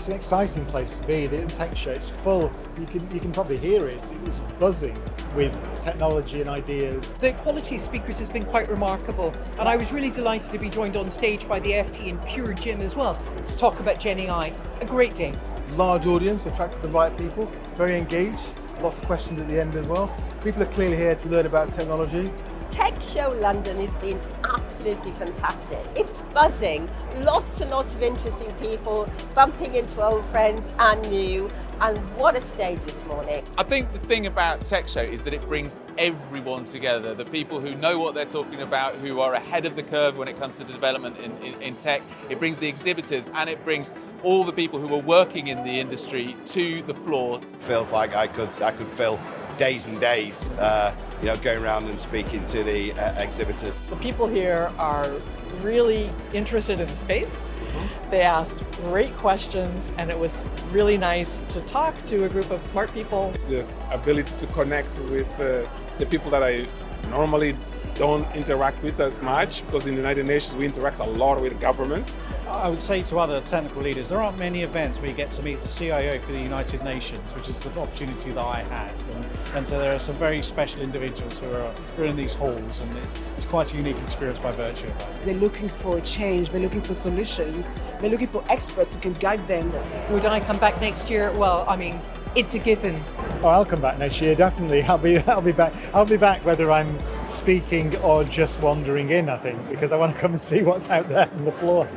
It's an exciting place to be. The Tech Show, it's full. You can probably hear it. It's buzzing with technology and ideas. The quality of speakers has been quite remarkable, and I was really delighted to be joined on stage by the FT and Pure Jim as well to talk about Gen AI. A great day. Large audience, attracted the right people, very engaged, lots of questions at the end as well. People are clearly here to learn about technology. Tech Show London has been absolutely fantastic. It's buzzing, lots and lots of interesting people bumping into old friends and new, and what a stage this morning. I think the thing about Tech Show is that it brings everyone together, the people who know what they're talking about, who are ahead of the curve when it comes to development in tech. It brings the exhibitors and it brings all the people who are working in the industry to the floor. Feels like I could fill days and days, going around and speaking to the exhibitors. The people here are really interested in space. They asked great questions, and it was really nice to talk to a group of smart people. The ability to connect with the people that I normally don't interact with as much, because in the United Nations we interact a lot with government. I would say to other technical leaders, there aren't many events where you get to meet the CIO for the United Nations, which is the opportunity that I had. And so there are some very special individuals who are in these halls, and it's quite a unique experience by virtue of that. They're looking for change, they're looking for solutions, they're looking for experts who can guide them. Would I come back next year? Well, I mean, it's a given. Oh, I'll come back next year, definitely. I'll be back. I'll be back whether I'm speaking or just wandering in, I think, because I want to come and see what's out there on the floor.